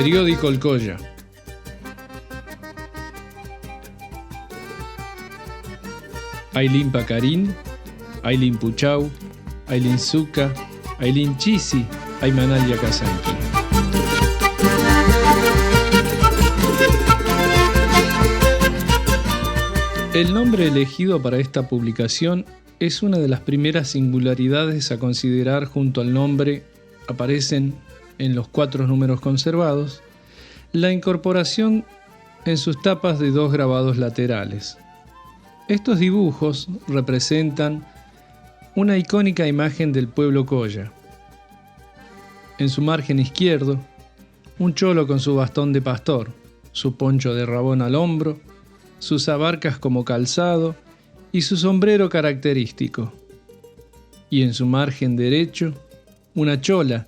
Periódico El Colla. Aylin Pacarín, Aylin Puchau, Aylin Zucca, Aylin Chisi, Aymanal Yakasanki. El nombre elegido para esta publicación es una de las primeras singularidades a considerar. Junto al nombre aparecen, en los 4 números conservados, la incorporación en sus tapas de 2 grabados laterales. Estos dibujos representan una icónica imagen del pueblo Colla. En su margen izquierdo, un cholo con su bastón de pastor, su poncho de rabón al hombro, sus abarcas como calzado y su sombrero característico. Y en su margen derecho, una chola,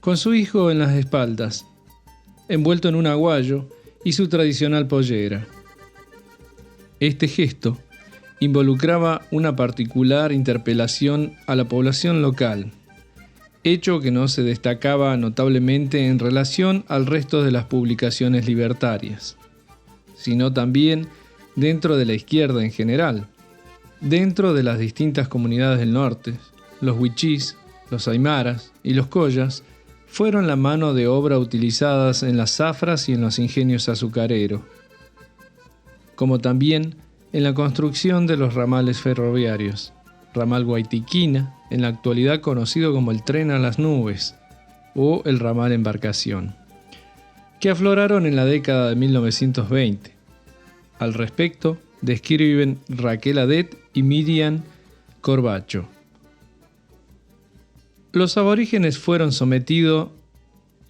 con su hijo en las espaldas, envuelto en un aguayo y su tradicional pollera. Este gesto involucraba una particular interpelación a la población local, hecho que no se destacaba notablemente en relación al resto de las publicaciones libertarias, sino también dentro de la izquierda en general. Dentro de las distintas comunidades del norte, los wichís, los aymaras y los collas fueron la mano de obra utilizadas en las zafras y en los ingenios azucareros, como también en la construcción de los ramales ferroviarios, ramal Guaytiquina, en la actualidad conocido como el tren a las nubes, o el ramal Embarcación, que afloraron en la década de 1920. Al respecto, describen Raquel Adet y Miriam Corbacho. Los aborígenes fueron sometidos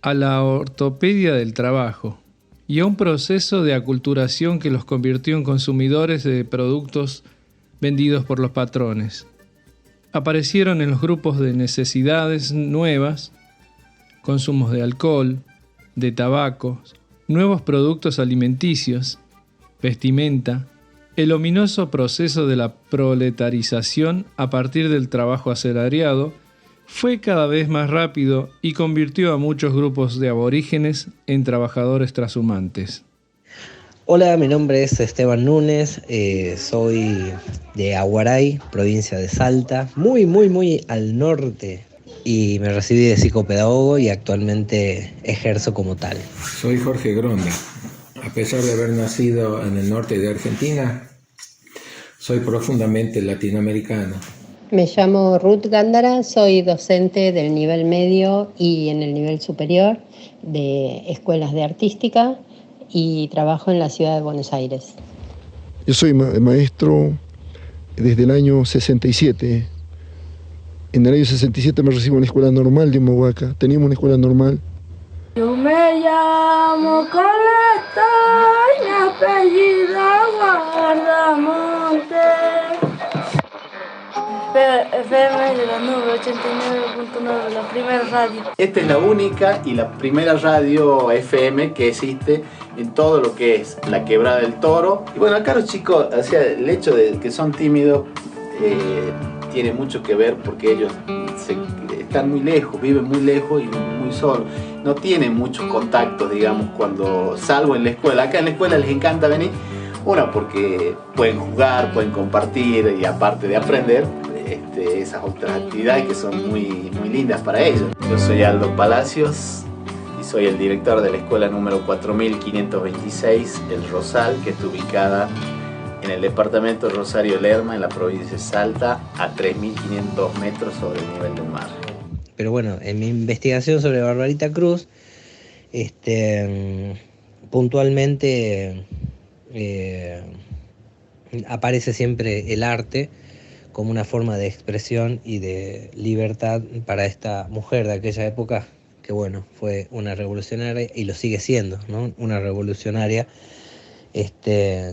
a la ortopedia del trabajo y a un proceso de aculturación que los convirtió en consumidores de productos vendidos por los patrones. Aparecieron en los grupos de necesidades nuevas, consumos de alcohol, de tabaco, nuevos productos alimenticios, vestimenta, el ominoso proceso de la proletarización a partir del trabajo asalariado fue cada vez más rápido y convirtió a muchos grupos de aborígenes en trabajadores trashumantes. Hola, mi nombre es Esteban Núñez, soy de Aguaray, provincia de Salta, muy al norte, y me recibí de psicopedagogo y actualmente ejerzo como tal. Soy Jorge Gronda. A pesar de haber nacido en el norte de Argentina, soy profundamente latinoamericano. Me llamo Ruth Gándara, soy docente del nivel medio y en el nivel superior de escuelas de artística y trabajo en la ciudad de Buenos Aires. Yo soy maestro desde el año 67. En el año 67 me recibo en la escuela normal de Humahuaca. Teníamos una escuela normal. Yo me llamo Coleta, mi apellido Guardamonte. FM de la nube 89.9, la primera radio. Esta es la única y la primera radio FM que existe en todo lo que es la Quebrada del Toro. Y bueno, acá los chicos, o sea, el hecho de que son tímidos tiene mucho que ver porque ellos están muy lejos, viven muy lejos y muy solos. No tienen muchos contactos, digamos, cuando salgo en la escuela. Acá en la escuela les encanta venir, una porque pueden jugar, pueden compartir y aparte de aprender, esas otras actividades que son muy lindas para ellos. Yo soy Aldo Palacios y soy el director de la escuela número 4526, El Rosal, que está ubicada en el departamento de Rosario Lerma, en la provincia de Salta, a 3.500 metros sobre el nivel del mar. Pero bueno, en mi investigación sobre Barbarita Cruz, puntualmente aparece siempre el arte como una forma de expresión y de libertad para esta mujer de aquella época, que bueno, fue una revolucionaria y lo sigue siendo, ¿no? Una revolucionaria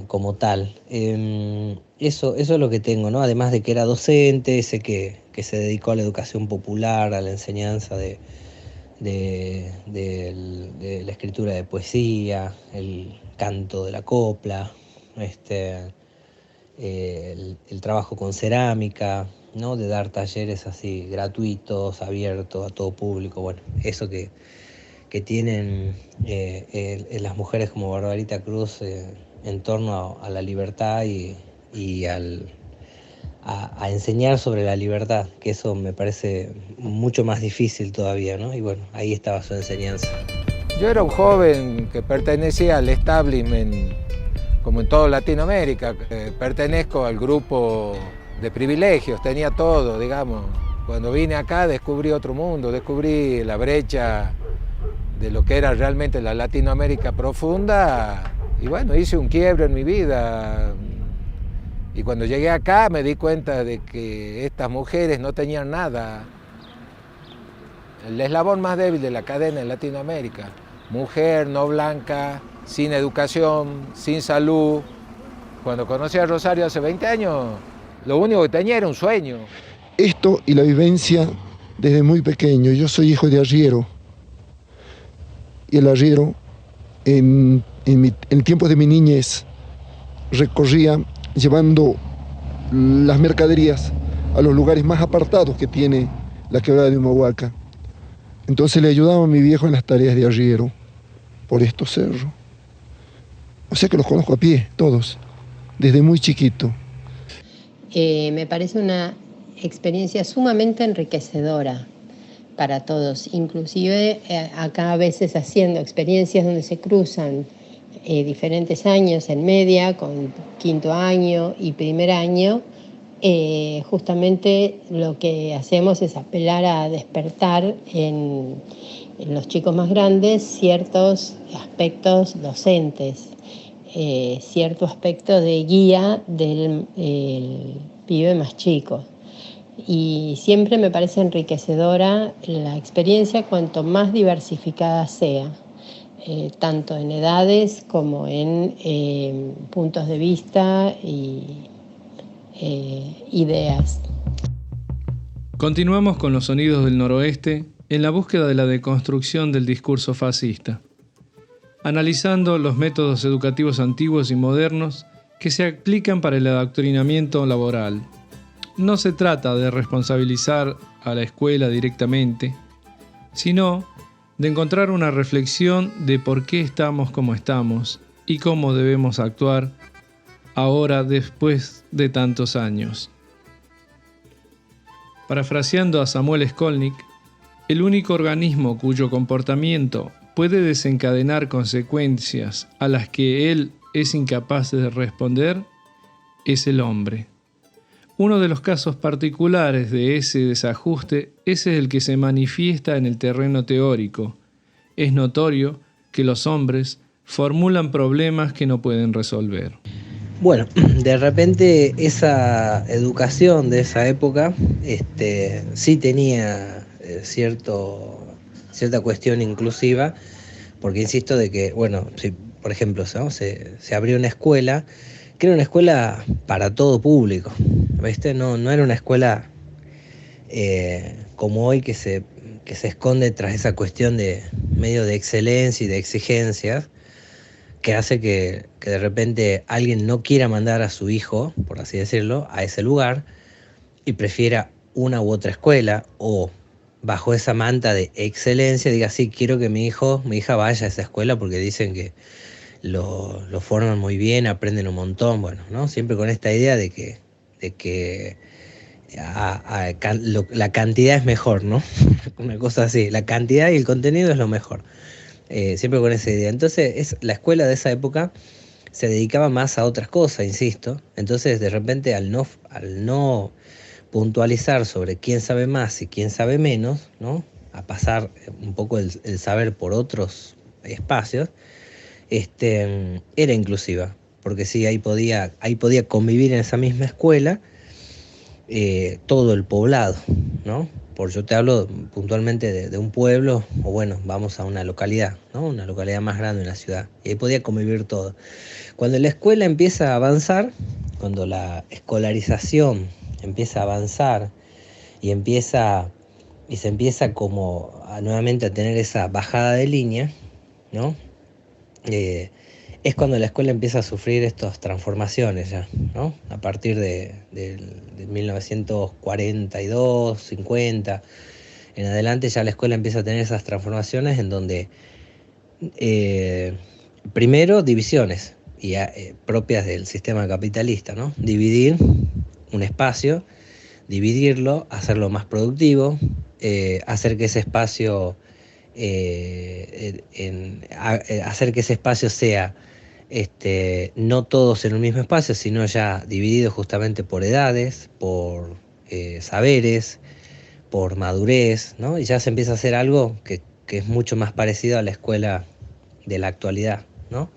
como tal. Eso es lo que tengo, ¿no? Además de que era docente, sé que se dedicó a la educación popular, a la enseñanza de la escritura de poesía, el canto de la copla, el trabajo con cerámica, ¿no? De dar talleres así gratuitos, abiertos a todo público. Bueno, eso que que tienen las mujeres como Barbarita Cruz en torno a la libertad y a enseñar sobre la libertad, que eso me parece mucho más difícil todavía, ¿no? Y bueno, ahí estaba su enseñanza. Yo era un joven que pertenecía al establishment, como en toda Latinoamérica. Pertenezco al grupo de privilegios, tenía todo, digamos. Cuando vine acá descubrí otro mundo, descubrí la brecha de lo que era realmente la Latinoamérica profunda, y bueno, hice un quiebre en mi vida. Y cuando llegué acá me di cuenta de que estas mujeres no tenían nada. El eslabón más débil de la cadena en Latinoamérica. Mujer no blanca, sin educación, sin salud. Cuando conocí a Rosario hace 20 años, lo único que tenía era un sueño. Esto y la vivencia desde muy pequeño. Yo soy hijo de arriero. Y el arriero, en el tiempo de mi niñez, recorría llevando las mercaderías a los lugares más apartados que tiene la quebrada de Humahuaca. Entonces le ayudaba a mi viejo en las tareas de arriero por estos cerros. O sea que los conozco a pie, todos, desde muy chiquito. Me parece una experiencia sumamente enriquecedora para todos, inclusive acá a veces haciendo experiencias donde se cruzan diferentes años en media, con quinto año y primer año, justamente lo que hacemos es apelar a despertar en los chicos más grandes ciertos aspectos docentes, cierto aspecto de guía del pibe más chico. Y siempre me parece enriquecedora la experiencia cuanto más diversificada sea. Tanto en edades como en puntos de vista y ideas. Continuamos con los sonidos del noroeste en la búsqueda de la deconstrucción del discurso fascista, analizando los métodos educativos antiguos y modernos que se aplican para el adoctrinamiento laboral. No se trata de responsabilizar a la escuela directamente, sino de encontrar una reflexión de por qué estamos como estamos y cómo debemos actuar ahora después de tantos años. Parafraseando a Samuel Skolnick, el único organismo cuyo comportamiento puede desencadenar consecuencias a las que él es incapaz de responder es el hombre. Uno de los casos particulares de ese desajuste es el que se manifiesta en el terreno teórico. Es notorio que los hombres formulan problemas que no pueden resolver. Bueno, de repente esa educación de esa época sí tenía cierta cuestión inclusiva, porque insisto de que, bueno, si por ejemplo ¿no? se abrió una escuela, que era una escuela para todo público, ¿viste? No era una escuela como hoy que se esconde tras esa cuestión de medio de excelencia y de exigencias, que hace que de repente alguien no quiera mandar a su hijo, por así decirlo, a ese lugar y prefiera una u otra escuela, o bajo esa manta de excelencia diga, sí, quiero que mi hija vaya a esa escuela porque dicen que lo forman muy bien, aprenden un montón, bueno, ¿no? Siempre con esta idea de que la cantidad es mejor, ¿no? Una cosa así, la cantidad y el contenido es lo mejor. Siempre con esa idea. Entonces, la escuela de esa época se dedicaba más a otras cosas, insisto. Entonces, de repente, al no puntualizar sobre quién sabe más y quién sabe menos, ¿no? A pasar un poco el saber por otros espacios, era inclusiva. Porque sí, ahí podía convivir en esa misma escuela todo el poblado, ¿no? Yo te hablo puntualmente de un pueblo, o bueno, vamos a una localidad, ¿no? Una localidad más grande en la ciudad, y ahí podía convivir todo. Cuando la escuela empieza a avanzar, cuando la escolarización empieza a avanzar y se empieza como nuevamente a tener esa bajada de línea, ¿no? Es cuando la escuela empieza a sufrir estas transformaciones ya, ¿no? A partir de 1942, 50, en adelante ya la escuela empieza a tener esas transformaciones en donde primero divisiones propias del sistema capitalista, ¿no? Dividir un espacio, dividirlo, hacerlo más productivo, hacer que ese espacio sea no todos en un mismo espacio, sino ya dividido justamente por edades, por saberes, por madurez, ¿no? Y ya se empieza a hacer algo que es mucho más parecido a la escuela de la actualidad, ¿no?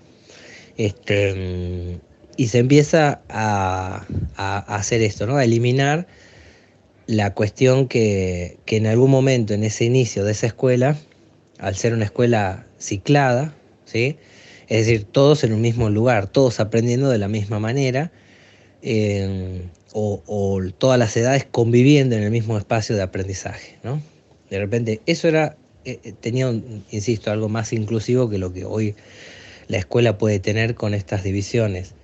Y se empieza a hacer esto, ¿no? A eliminar la cuestión que en algún momento, en ese inicio de esa escuela, al ser una escuela ciclada, ¿sí? Es decir, todos en un mismo lugar, todos aprendiendo de la misma manera, o todas las edades conviviendo en el mismo espacio de aprendizaje, ¿no? De repente, eso tenía, insisto, algo más inclusivo que lo que hoy la escuela puede tener con estas divisiones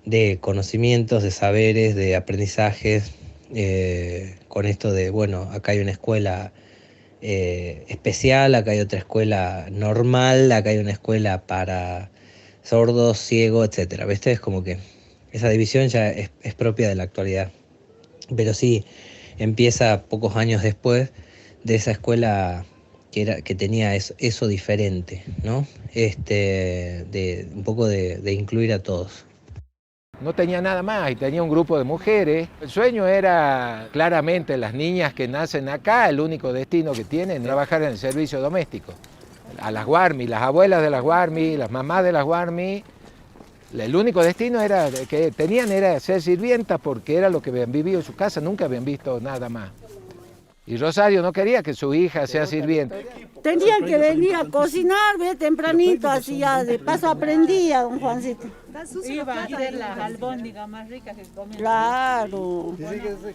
de conocimientos, de saberes, de aprendizajes, con esto de, bueno, acá hay una escuela especial, acá hay otra escuela normal, acá hay una escuela para sordos, ciegos, etcétera. ¿Viste? Es como que esa división ya es propia de la actualidad. Pero sí, empieza pocos años después de esa escuela que tenía eso diferente, ¿no? Un poco de incluir a todos. No tenía nada más y tenía un grupo de mujeres. El sueño era claramente las niñas que nacen acá, el único destino que tienen es trabajar en el servicio doméstico. A las Guarmi, las abuelas de las Guarmi, las mamás de las Guarmi, el único destino que tenían era ser sirvientas porque era lo que habían vivido en su casa, nunca habían visto nada más. Y Rosario no quería que su hija sea sirvienta. Tenían que venir a cocinar, ve, tempranito, así ya de paso aprendía, don Juancito. Iba a hacer las albóndigas más ricas que comían. Claro.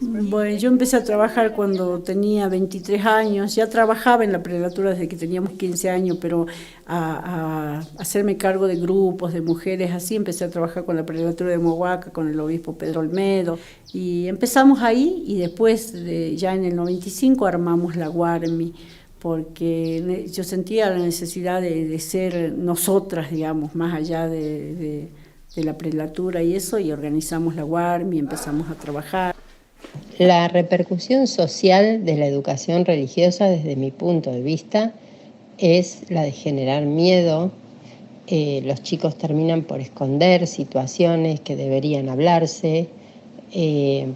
Bueno, yo empecé a trabajar cuando tenía 23 años, ya trabajaba en la prelatura desde que teníamos 15 años, pero a hacerme cargo de grupos de mujeres, así empecé a trabajar con la prelatura de Mohuaca, con el obispo Pedro Olmedo, y empezamos ahí y después, ya en el 95, armamos la Guarmi, porque yo sentía la necesidad de ser nosotras, digamos, más allá de la prelatura y eso, y organizamos la Guarmi, empezamos a trabajar. La repercusión social de la educación religiosa, desde mi punto de vista, es la de generar miedo. Los chicos terminan por esconder situaciones que deberían hablarse,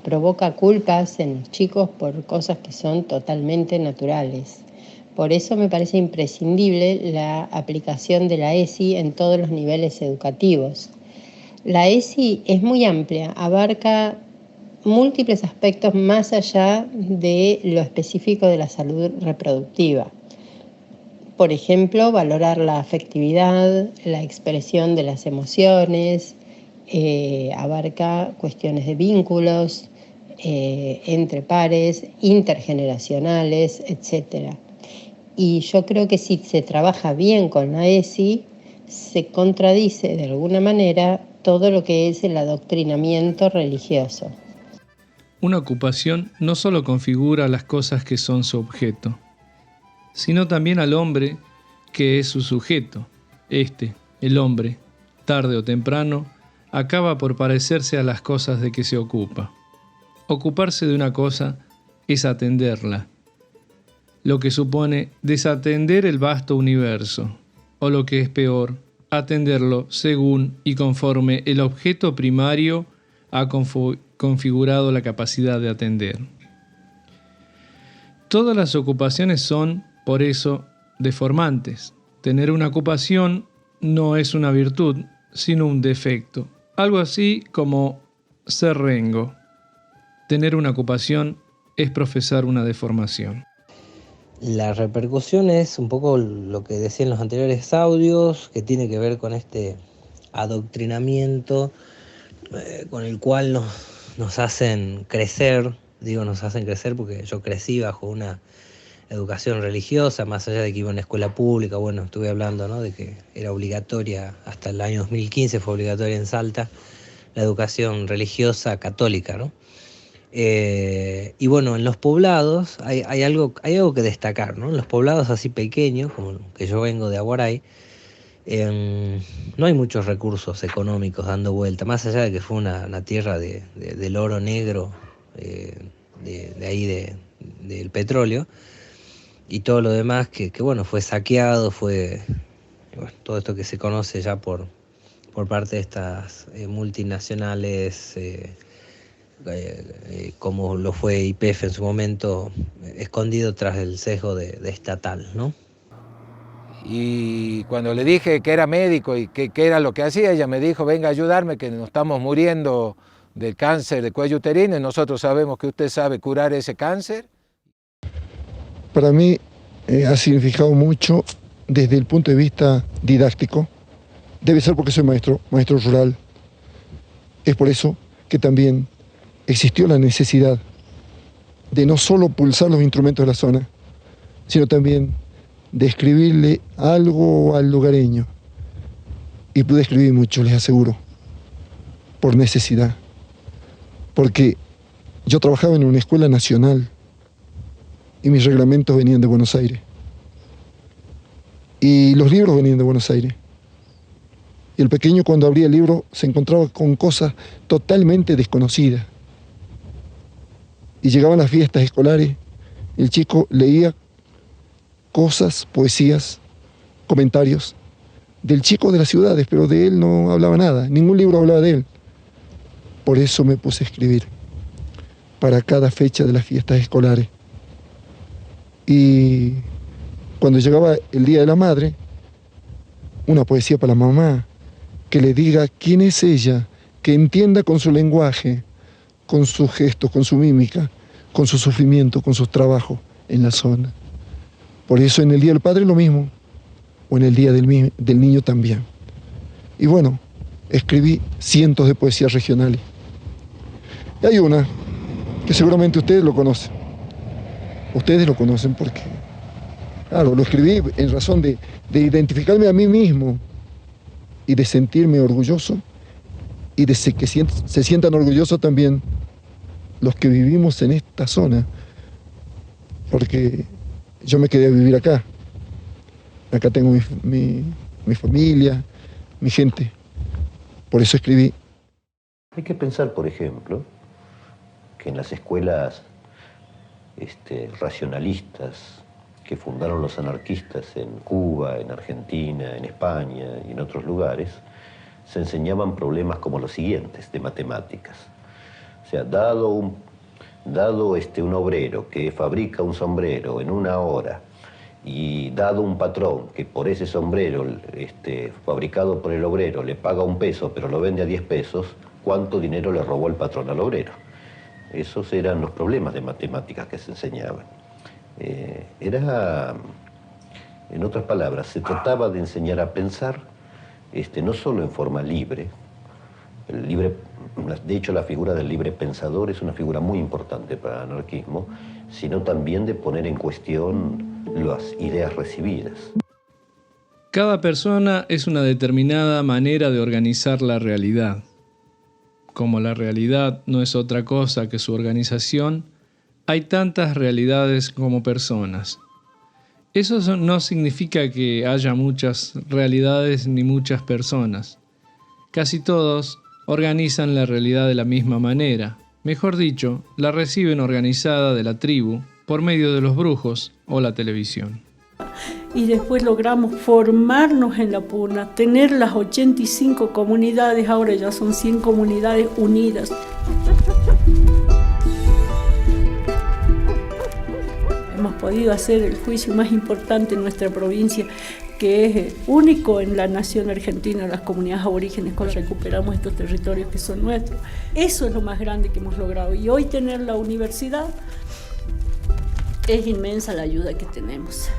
provoca culpas en los chicos por cosas que son totalmente naturales. Por eso me parece imprescindible la aplicación de la ESI en todos los niveles educativos. La ESI es muy amplia, abarca múltiples aspectos más allá de lo específico de la salud reproductiva. Por ejemplo, valorar la afectividad, la expresión de las emociones, abarca cuestiones de vínculos entre pares, intergeneracionales, etc. Y yo creo que si se trabaja bien con la ESI, se contradice de alguna manera todo lo que es el adoctrinamiento religioso. Una ocupación no solo configura las cosas que son su objeto, sino también al hombre que es su sujeto. El hombre, tarde o temprano, acaba por parecerse a las cosas de que se ocupa. Ocuparse de una cosa es atenderla, lo que supone desatender el vasto universo, o lo que es peor, atenderlo según y conforme el objeto primario ha configurado la capacidad de atender. Todas las ocupaciones son, por eso, deformantes. Tener una ocupación no es una virtud, sino un defecto. Algo así como ser rengo. Tener una ocupación es profesar una deformación. La repercusión es un poco lo que decía en los anteriores audios, que tiene que ver con este adoctrinamiento con el cual nos hacen crecer. Digo nos hacen crecer porque yo crecí bajo una educación religiosa, más allá de que iba a una escuela pública. Bueno, estuve hablando, ¿no?, de que era obligatoria, hasta el año 2015 fue obligatoria en Salta, la educación religiosa católica, ¿no? Y bueno, en los poblados hay algo que destacar, ¿no? En los poblados así pequeños, como que yo vengo de Aguaray, no hay muchos recursos económicos dando vuelta, más allá de que fue una tierra del oro negro, de ahí del petróleo, y todo lo demás que bueno, fue saqueado, bueno, todo esto que se conoce ya por parte de estas multinacionales, como lo fue YPF en su momento, escondido tras el sesgo de estatal, ¿no? Y cuando le dije que era médico y que era lo que hacía, ella me dijo, venga a ayudarme, que nos estamos muriendo del cáncer de cuello uterino y nosotros sabemos que usted sabe curar ese cáncer. Para mí ha significado mucho desde el punto de vista didáctico. Debe ser porque soy maestro rural. Es por eso que también existió la necesidad de no solo pulsar los instrumentos de la zona, sino también de escribirle algo al lugareño. Y pude escribir mucho, les aseguro, por necesidad. Porque yo trabajaba en una escuela nacional y mis reglamentos venían de Buenos Aires. Y los libros venían de Buenos Aires. Y el pequeño, cuando abría el libro, se encontraba con cosas totalmente desconocidas. Y llegaban las fiestas escolares, y el chico leía cosas, poesías, comentarios del chico de las ciudades, pero de él no hablaba nada, ningún libro hablaba de él. Por eso me puse a escribir para cada fecha de las fiestas escolares. Y cuando llegaba el Día de la Madre, una poesía para la mamá, que le diga quién es ella, que entienda con su lenguaje, con sus gestos, con su mímica, con su sufrimiento, con sus trabajos en la zona. Por eso en el Día del Padre lo mismo, o en el Día del Niño también. Y bueno, escribí cientos de poesías regionales. Y hay una que seguramente ustedes lo conocen. Ustedes lo conocen porque, claro, lo escribí en razón de identificarme a mí mismo y de sentirme orgulloso y de que se sientan orgullosos también los que vivimos en esta zona, porque yo me quedé a vivir acá. Acá tengo mi familia, mi gente. Por eso escribí. Hay que pensar, por ejemplo, que en las escuelas racionalistas que fundaron los anarquistas en Cuba, en Argentina, en España y en otros lugares, se enseñaban problemas como los siguientes, de matemáticas. O sea, dado un obrero que fabrica un sombrero en 1 hora y dado un patrón que por ese sombrero fabricado por el obrero le paga 1 peso pero lo vende a 10 pesos, ¿cuánto dinero le robó el patrón al obrero? Esos eran los problemas de matemáticas que se enseñaban. En otras palabras, se trataba de enseñar a pensar no solo en forma libre. De hecho, la figura del libre pensador es una figura muy importante para el anarquismo, sino también de poner en cuestión las ideas recibidas. Cada persona es una determinada manera de organizar la realidad. Como la realidad no es otra cosa que su organización, hay tantas realidades como personas. Eso no significa que haya muchas realidades ni muchas personas. Casi todos organizan la realidad de la misma manera. Mejor dicho, la reciben organizada de la tribu por medio de los brujos o la televisión. Y después logramos formarnos en la Puna, tener las 85 comunidades, ahora ya son 100 comunidades unidas. Hemos podido hacer el juicio más importante en nuestra provincia, que es único en la nación argentina, las comunidades aborígenes, cuando recuperamos estos territorios que son nuestros. Eso es lo más grande que hemos logrado. Y hoy tener la universidad, es inmensa la ayuda que tenemos.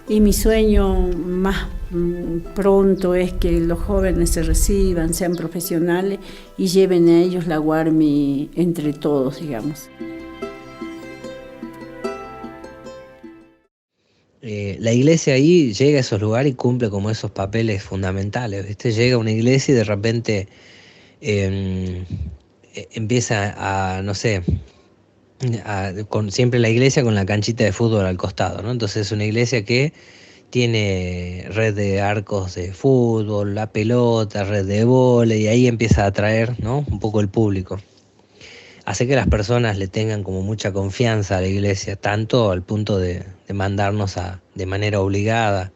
Y mi sueño más pronto es que los jóvenes se reciban, sean profesionales y lleven a ellos la Guarmi entre todos, digamos. La iglesia ahí llega a esos lugares y cumple como esos papeles fundamentales, ¿viste? Llega a una iglesia y de repente empieza a, no sé, con siempre la iglesia con la canchita de fútbol al costado, ¿no? Entonces es una iglesia que tiene red de arcos de fútbol, la pelota, red de vóley, y ahí empieza a atraer, ¿no?, un poco el público. Hace que las personas le tengan como mucha confianza a la iglesia, tanto al punto de mandarnos de manera obligada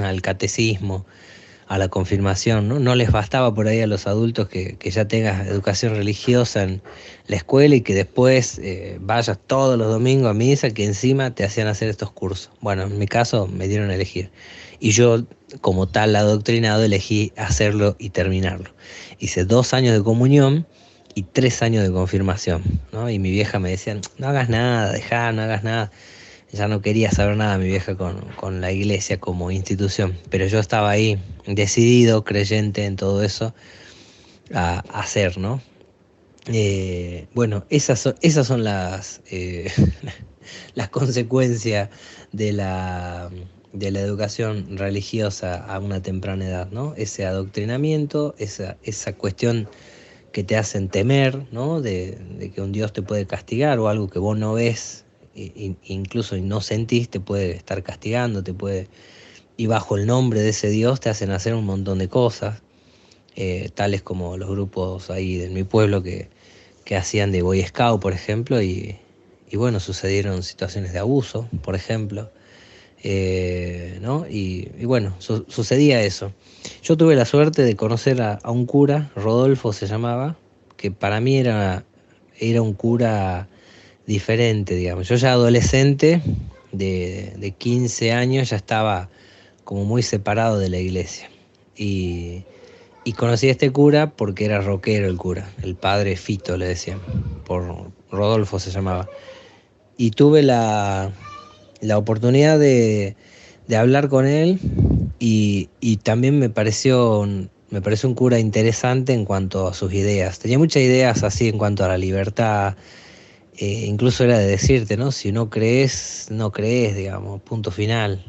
al catecismo, a la confirmación, ¿no? No les bastaba por ahí a los adultos que ya tengas educación religiosa en la escuela y que después vayas todos los domingos a misa, que encima te hacían hacer estos cursos. Bueno, en mi caso me dieron a elegir. Y yo, como tal adoctrinado, elegí hacerlo y terminarlo. Hice 2 años de comunión y 3 años de confirmación, ¿no? Y mi vieja me decía, no hagas nada, dejá, no hagas nada. Ya no quería saber nada mi vieja con la iglesia como institución, pero yo estaba ahí decidido, creyente en todo eso, a hacer, ¿no? Bueno, esas son las consecuencias de la educación religiosa a una temprana edad, ¿no? Ese adoctrinamiento, esa cuestión que te hacen temer, ¿no? De que un Dios te puede castigar o algo que vos no ves, incluso no sentís, te puede estar castigando, y bajo el nombre de ese Dios te hacen hacer un montón de cosas, tales como los grupos ahí de mi pueblo que hacían de Boy Scout, por ejemplo, y bueno, sucedieron situaciones de abuso, por ejemplo, ¿no? Y bueno, sucedía eso. Yo tuve la suerte de conocer a un cura, Rodolfo se llamaba, que para mí era un cura diferente, digamos. Yo ya adolescente, de 15 años, ya estaba como muy separado de la iglesia. Y conocí a este cura porque era rockero el cura, el padre Fito le decían, por Rodolfo se llamaba. Y tuve la oportunidad de hablar con él y también me pareció un cura interesante en cuanto a sus ideas. Tenía muchas ideas así en cuanto a la libertad. Incluso era de decirte, ¿no? Si no crees, no crees, digamos, punto final.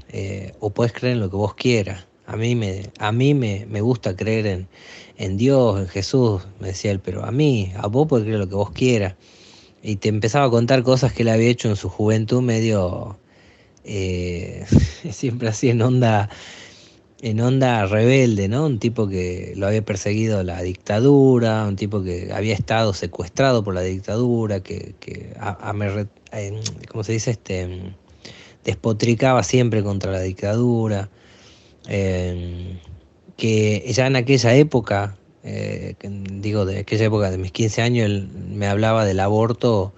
O puedes creer en lo que vos quieras. A mí me gusta creer en Dios, en Jesús, me decía él, pero a vos podés creer lo que vos quieras. Y te empezaba a contar cosas que él había hecho en su juventud, medio siempre así en onda rebelde, ¿no? Un tipo que lo había perseguido la dictadura, un tipo que había estado secuestrado por la dictadura, ¿cómo se dice? Despotricaba siempre contra la dictadura, que ya en aquella época, de aquella época de mis 15 años, él me hablaba del aborto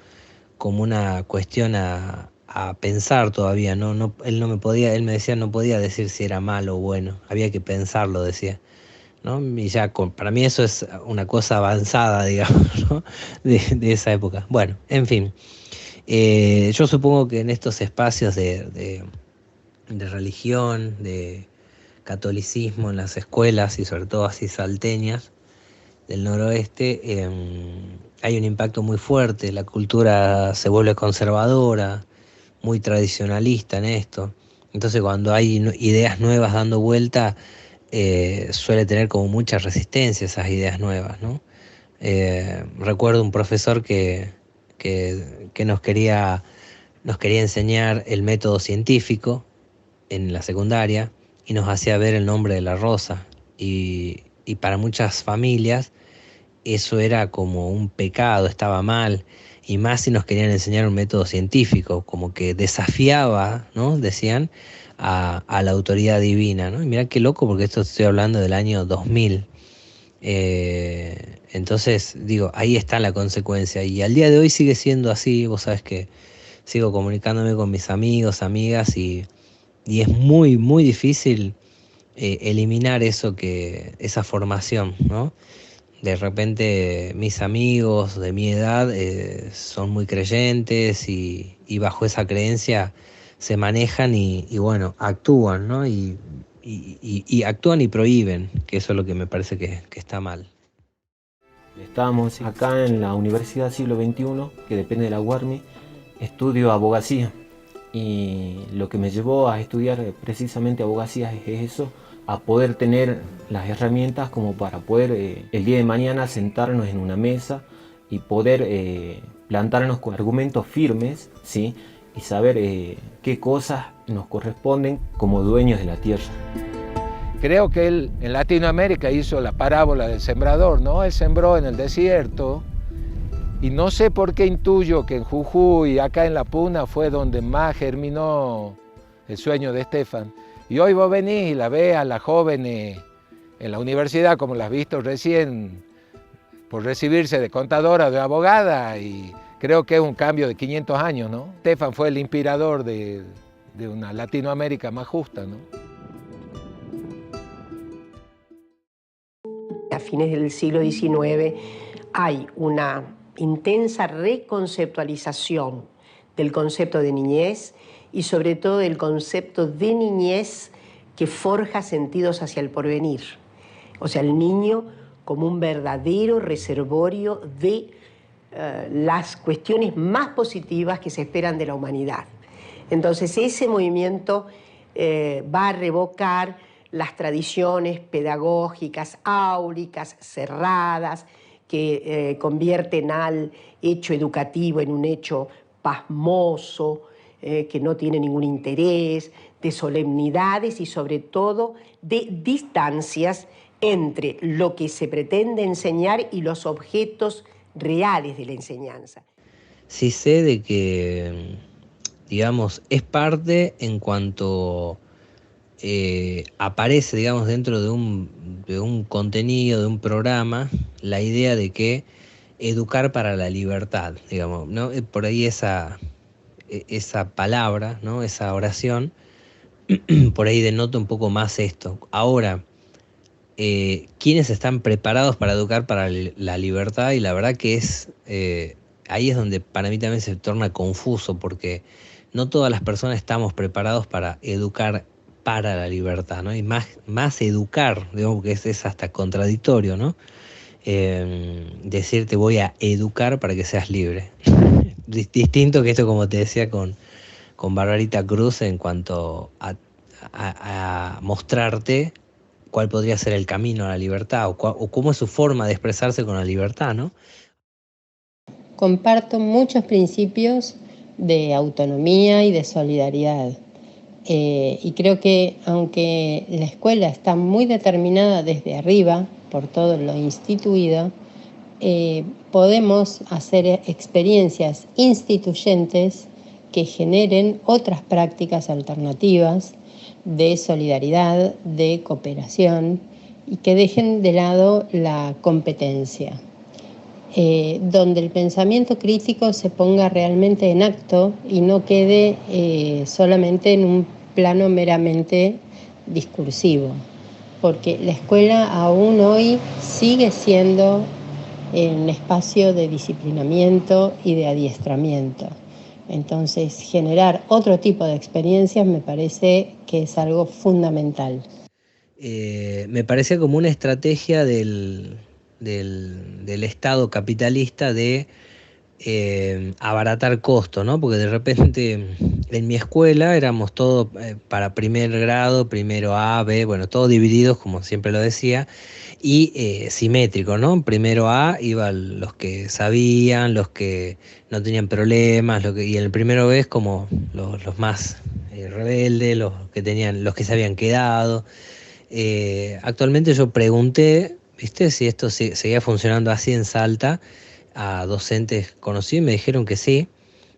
como una cuestión a pensar todavía, él me decía, no podía decir si era malo o bueno, había que pensarlo, decía, ¿no? Y ya para mí eso es una cosa avanzada, digamos, ¿no? de esa época. Bueno, en fin, yo supongo que en estos espacios de religión, de catolicismo en las escuelas y sobre todo así salteñas del noroeste, hay un impacto muy fuerte, la cultura se vuelve conservadora, muy tradicionalista en esto. Entonces cuando hay ideas nuevas dando vuelta, suele tener como mucha resistencia esas ideas nuevas, ¿no? Recuerdo un profesor que nos quería enseñar el método científico en la secundaria y nos hacía ver el nombre de la rosa. Y para muchas familias eso era como un pecado, estaba mal. Y más si nos querían enseñar un método científico, como que desafiaba, ¿no? Decían, a la autoridad divina, ¿no? Y mirá qué loco, porque esto estoy hablando del año 2000. Entonces, digo, ahí está la consecuencia. Y al día de hoy sigue siendo así. Vos sabés que sigo comunicándome con mis amigos, amigas, y es muy, muy difícil eliminar esa formación, ¿no? De repente mis amigos de mi edad son muy creyentes y bajo esa creencia se manejan y bueno, actúan, ¿no? Y actúan y prohíben, que eso es lo que me parece que está mal. Estamos acá en la Universidad Siglo XXI, que depende de la UARMI, estudio abogacía. Y lo que me llevó a estudiar precisamente abogacía es eso, a poder tener las herramientas como para poder el día de mañana sentarnos en una mesa y poder plantarnos con argumentos firmes, ¿sí? Y saber qué cosas nos corresponden como dueños de la tierra. Creo que él en Latinoamérica hizo la parábola del sembrador, ¿no? Él sembró en el desierto y no sé por qué intuyo que en Jujuy, acá en La Puna, fue donde más germinó el sueño de Estefan. Y hoy vos venís y la ves a las jóvenes en la universidad, como las has visto recién, por recibirse de contadora o de abogada, y creo que es un cambio de 500 años, ¿no? Estefan fue el inspirador de una Latinoamérica más justa, ¿no? A fines del siglo XIX hay una intensa reconceptualización del concepto de niñez y sobre todo del concepto de niñez que forja sentidos hacia el porvenir. O sea, el niño como un verdadero reservorio de las cuestiones más positivas que se esperan de la humanidad. Entonces, ese movimiento va a revocar las tradiciones pedagógicas áuricas, cerradas, que convierten al hecho educativo en un hecho pasmoso, que no tiene ningún interés, de solemnidades y sobre todo de distancias entre lo que se pretende enseñar y los objetos reales de la enseñanza. Sí sé de que, digamos, es parte en cuanto aparece, digamos, dentro de un contenido, de un programa, la idea de que educar para la libertad, digamos, ¿no? Por ahí esa palabra, ¿no? Esa oración, por ahí denota un poco más esto. Ahora, ¿quiénes están preparados para educar para la libertad? Y la verdad que ahí es donde para mí también se torna confuso, porque no todas las personas estamos preparados para educar para la libertad, ¿no? Y más educar, digamos que es hasta contradictorio, ¿no? Decirte voy a educar para que seas libre. Distinto que esto, como te decía, con Barbarita Cruz, en cuanto a mostrarte cuál podría ser el camino a la libertad o cómo es su forma de expresarse con la libertad, ¿no? Comparto muchos principios de autonomía y de solidaridad. Y creo que aunque la escuela está muy determinada desde arriba por todo lo instituido, podemos hacer experiencias instituyentes que generen otras prácticas alternativas de solidaridad, de cooperación y que dejen de lado la competencia. Donde el pensamiento crítico se ponga realmente en acto y no quede solamente en un plano meramente discursivo, porque la escuela aún hoy sigue siendo un espacio de disciplinamiento y de adiestramiento. Entonces, generar otro tipo de experiencias me parece que es algo fundamental. Me parece como una estrategia del Estado capitalista de abaratar costos, ¿no? Porque de repente en mi escuela éramos todos para primer grado, primero A, B, bueno, todos divididos, como siempre lo decía, y simétrico, ¿no? Primero A iban los que sabían, los que no tenían problemas, y en el primero B es como los más rebeldes, los que se habían quedado. Actualmente yo pregunté, ¿viste? Si esto seguía funcionando así en Salta, a docentes conocidos, y me dijeron que sí,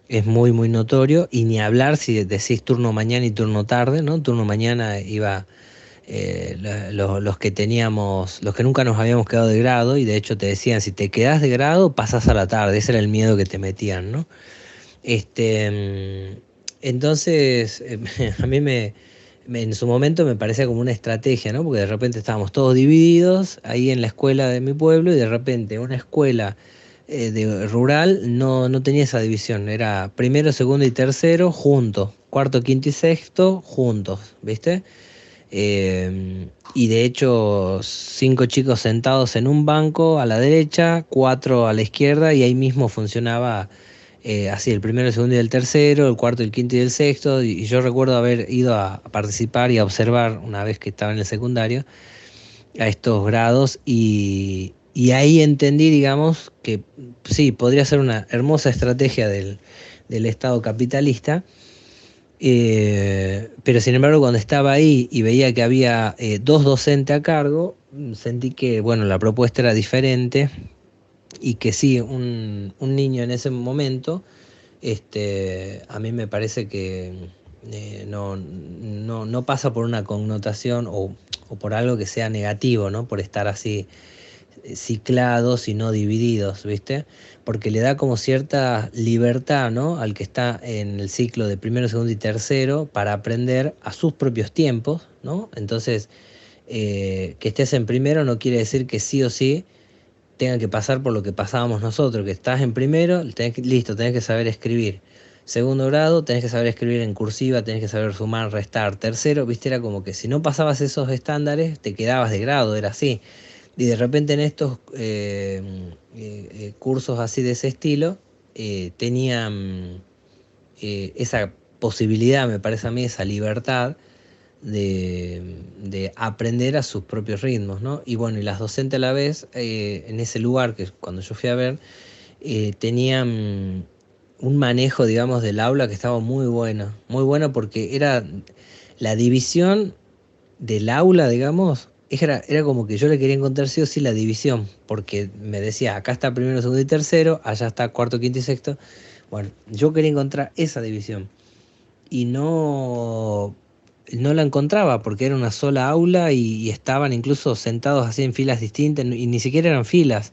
es muy muy notorio, y ni hablar si decís turno mañana y turno tarde, ¿no? Turno mañana iba los que teníamos, los que nunca nos habíamos quedado de grado, y de hecho te decían, si te quedás de grado pasás a la tarde, ese era el miedo que te metían, ¿no? Entonces a mí en su momento me parecía como una estrategia, ¿no? Porque de repente estábamos todos divididos ahí en la escuela de mi pueblo, y de repente una escuela rural no tenía esa división, era primero, segundo y tercero juntos, cuarto, quinto y sexto juntos, ¿viste? Y de hecho 5 chicos sentados en un banco a la derecha, 4 a la izquierda, y ahí mismo funcionaba así, el primero, el segundo y el tercero, el cuarto, el quinto y el sexto. Y yo recuerdo haber ido a participar y a observar una vez que estaba en el secundario a estos grados, y Y ahí entendí, digamos, que sí, podría ser una hermosa estrategia del Estado capitalista, pero sin embargo cuando estaba ahí y veía que había 2 docentes a cargo, sentí que bueno, la propuesta era diferente y que sí, un niño en ese momento, a mí me parece que no pasa por una connotación o por algo que sea negativo, ¿no? Por estar así ciclados y no divididos, ¿viste? Porque le da como cierta libertad, ¿no? Al que está en el ciclo de primero, segundo y tercero para aprender a sus propios tiempos, ¿no? Entonces, que estés en primero no quiere decir que sí o sí tenga que pasar por lo que pasábamos nosotros, que estás en primero, tenés que saber escribir. Segundo grado, tenés que saber escribir en cursiva, tenés que saber sumar, restar. Tercero, viste, era como que si no pasabas esos estándares, te quedabas de grado, era así. Y de repente en estos cursos así de ese estilo, tenían esa posibilidad, me parece a mí, esa libertad de aprender a sus propios ritmos, ¿no? Y bueno, y las docentes a la vez, en ese lugar que cuando yo fui a ver, tenían un manejo, digamos, del aula que estaba muy bueno porque era la división del aula, digamos, era como que yo le quería encontrar sí o sí la división, porque me decía, acá está primero, segundo y tercero, allá está cuarto, quinto y sexto. Bueno, yo quería encontrar esa división y no la encontraba porque era una sola aula y estaban incluso sentados así en filas distintas y ni siquiera eran filas,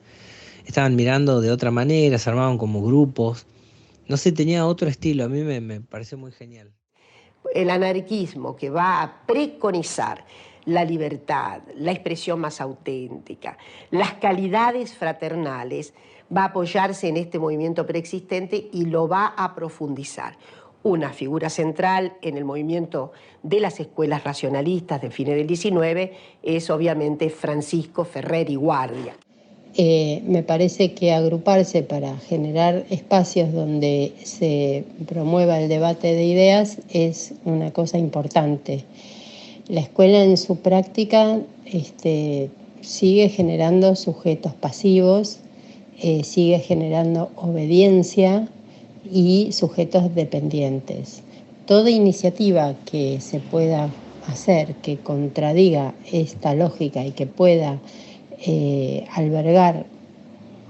estaban mirando de otra manera, se armaban como grupos, no sé, tenía otro estilo, a mí me pareció muy genial. El anarquismo que va a preconizar la libertad, la expresión más auténtica, las calidades fraternales, va a apoyarse en este movimiento preexistente y lo va a profundizar. Una figura central en el movimiento de las escuelas racionalistas de fines del 19 es obviamente Francisco Ferrer y Guardia. Me parece que agruparse para generar espacios donde se promueva el debate de ideas es una cosa importante. La escuela en su práctica sigue generando sujetos pasivos, sigue generando obediencia y sujetos dependientes. Toda iniciativa que se pueda hacer que contradiga esta lógica y que pueda albergar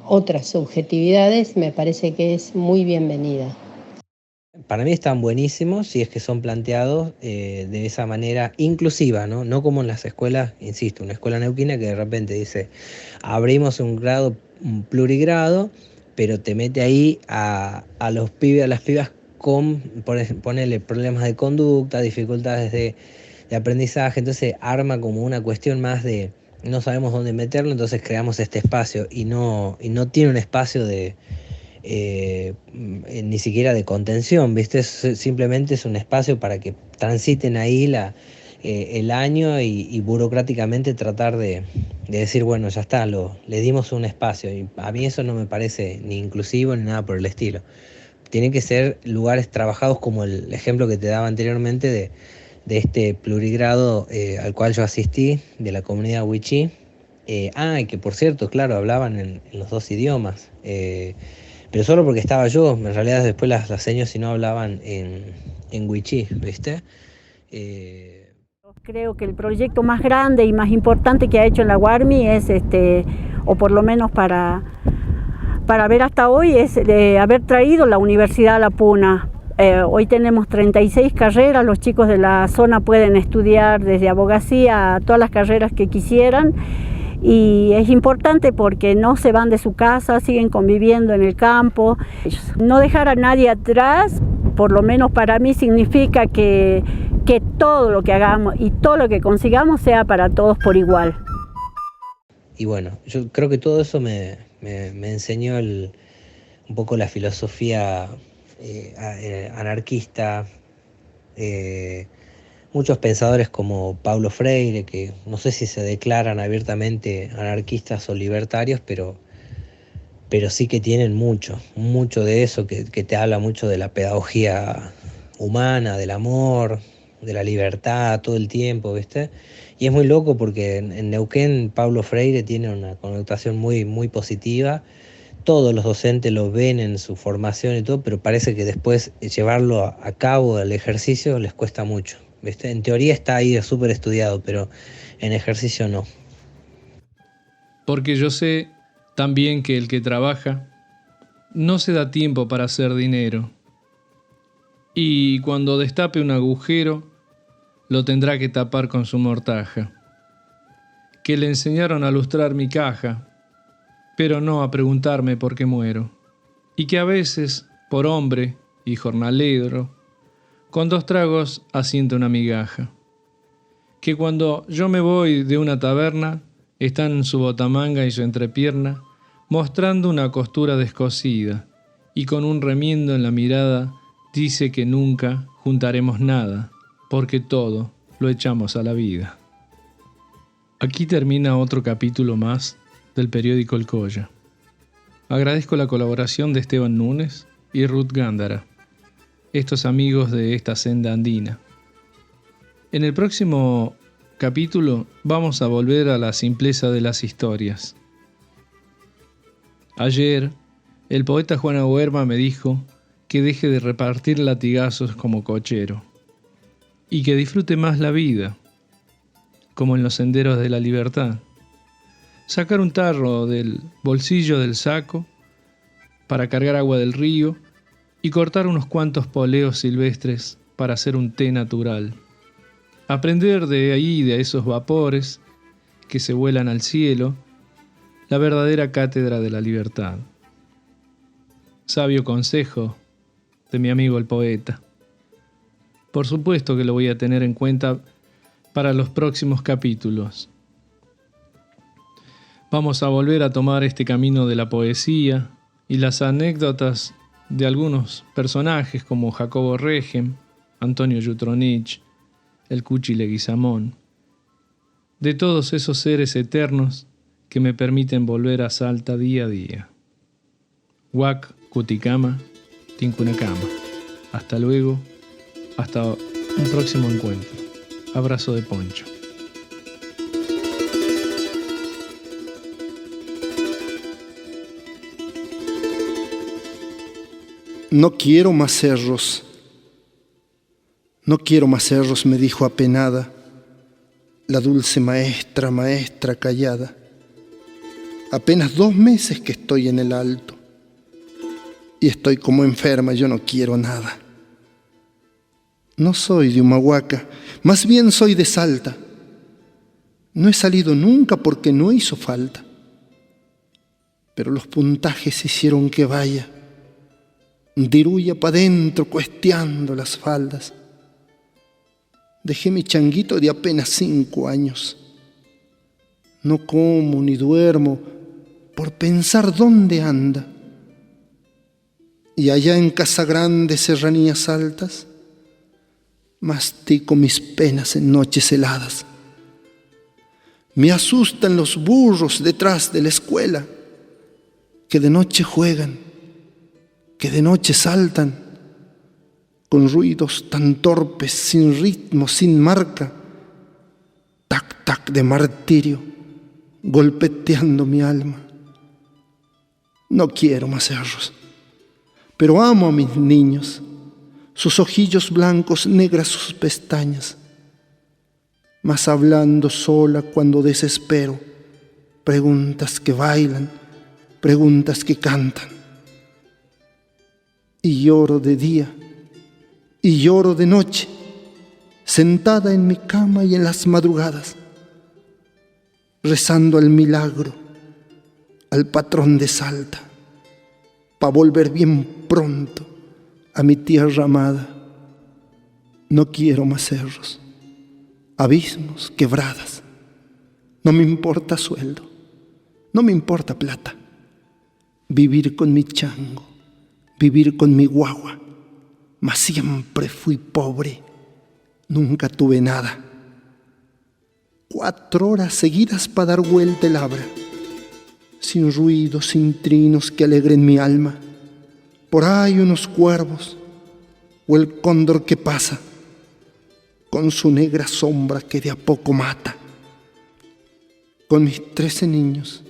otras subjetividades me parece que es muy bienvenida. Para mí están buenísimos si es que son planteados de esa manera inclusiva, ¿no? No como en las escuelas, insisto, una escuela neuquina que de repente dice, abrimos un plurigrado, pero te mete ahí a los pibes, a las pibas con, ponele problemas de conducta, dificultades de aprendizaje, entonces arma como una cuestión más de no sabemos dónde meterlo, entonces creamos este espacio y no tiene un espacio de ni siquiera de contención, ¿viste? Simplemente es un espacio para que transiten ahí el año y burocráticamente tratar de decir, bueno, ya está, le dimos un espacio. Y a mí eso no me parece ni inclusivo ni nada por el estilo. Tienen que ser lugares trabajados como el ejemplo que te daba anteriormente de este plurigrado al cual yo asistí, de la comunidad wichí. Y que por cierto, claro, hablaban en los 2 idiomas. Pero solo porque estaba yo, en realidad después las señas si no hablaban en wichí, ¿viste? Creo que el proyecto más grande y más importante que ha hecho la UARMY es, o por lo menos para ver hasta hoy, es haber traído la Universidad a La Puna. Hoy tenemos 36 carreras, los chicos de la zona pueden estudiar desde abogacía a todas las carreras que quisieran. Y es importante porque no se van de su casa, siguen conviviendo en el campo. No dejar a nadie atrás, por lo menos para mí, significa que todo lo que hagamos y todo lo que consigamos sea para todos por igual. Y bueno, yo creo que todo eso me enseñó un poco la filosofía anarquista. Muchos pensadores como Paulo Freire, que no sé si se declaran abiertamente anarquistas o libertarios, pero sí que tienen mucho de eso, que te habla mucho de la pedagogía humana, del amor, de la libertad todo el tiempo, ¿viste? Y es muy loco porque en Neuquén Pablo Freire tiene una connotación muy, muy positiva. Todos los docentes lo ven en su formación y todo, pero parece que después llevarlo a cabo, el ejercicio, les cuesta mucho, ¿viste? En teoría está ahí súper estudiado, pero en ejercicio no. Porque yo sé también que el que trabaja no se da tiempo para hacer dinero. Y cuando destape un agujero, lo tendrá que tapar con su mortaja. Que le enseñaron a lustrar mi caja, pero no a preguntarme por qué muero. Y que a veces, por hombre y jornalero, con 2 tragos asienta una migaja. Que cuando yo me voy de una taberna, están en su botamanga y su entrepierna, mostrando una costura descosida, y con un remiendo en la mirada, dice que nunca juntaremos nada, porque todo lo echamos a la vida. Aquí termina otro capítulo más del periódico El Colla. Agradezco la colaboración de Esteban Núñez y Ruth Gándara, estos amigos de esta senda andina. En el próximo capítulo vamos a volver a la simpleza de las historias. Ayer, el poeta Juan Auerma me dijo que deje de repartir latigazos como cochero y que disfrute más la vida, como en los senderos de la libertad. Sacar un tarro del bolsillo del saco para cargar agua del río y cortar unos cuantos poleos silvestres para hacer un té natural. Aprender de ahí, de esos vapores que se vuelan al cielo, la verdadera cátedra de la libertad. Sabio consejo de mi amigo el poeta. Por supuesto que lo voy a tener en cuenta para los próximos capítulos. Vamos a volver a tomar este camino de la poesía y las anécdotas de algunos personajes como Jacobo Regem, Antonio Jutronich, el Cuchi Leguizamón, de todos esos seres eternos que me permiten volver a Salta día a día. Huac, Cuticama, Tincunacama. Hasta luego, hasta un próximo encuentro. Abrazo de Poncho. No quiero más cerros. No quiero más cerros, me dijo apenada la dulce maestra, maestra callada. Apenas 2 meses que estoy en el alto y estoy como enferma, yo no quiero nada. No soy de Humahuaca, más bien soy de Salta. No he salido nunca porque no hizo falta, pero los puntajes hicieron que vaya diruya pa' dentro cuesteando las faldas. Dejé mi changuito de apenas 5 años. No como ni duermo por pensar dónde anda. Y allá en Casa Grande, serranías altas, mastico mis penas en noches heladas. Me asustan los burros detrás de la escuela, que de noche juegan, que de noche saltan, con ruidos tan torpes, sin ritmo, sin marca, tac, tac de martirio, golpeteando mi alma. No quiero más cerros, pero amo a mis niños, sus ojillos blancos, negras sus pestañas, mas hablando sola cuando desespero, preguntas que bailan, preguntas que cantan. Y lloro de día y lloro de noche, sentada en mi cama y en las madrugadas, rezando al milagro, al patrón de Salta, pa' volver bien pronto a mi tierra amada. No quiero más cerros, abismos, quebradas. No me importa sueldo, no me importa plata. Vivir con mi chango, vivir con mi guagua, mas siempre fui pobre, nunca tuve nada. 4 horas seguidas para dar vuelta el abra, sin ruido, sin trinos que alegren mi alma. Por ahí unos cuervos o el cóndor que pasa con su negra sombra que de a poco mata. con mis 13 niños,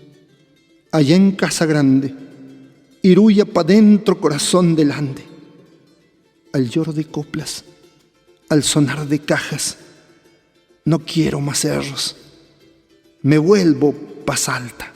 allá en Casa Grande, Iruya pa' dentro, corazón del Ande, al lloro de coplas, al sonar de cajas, no quiero más cerros, me vuelvo pa' Salta.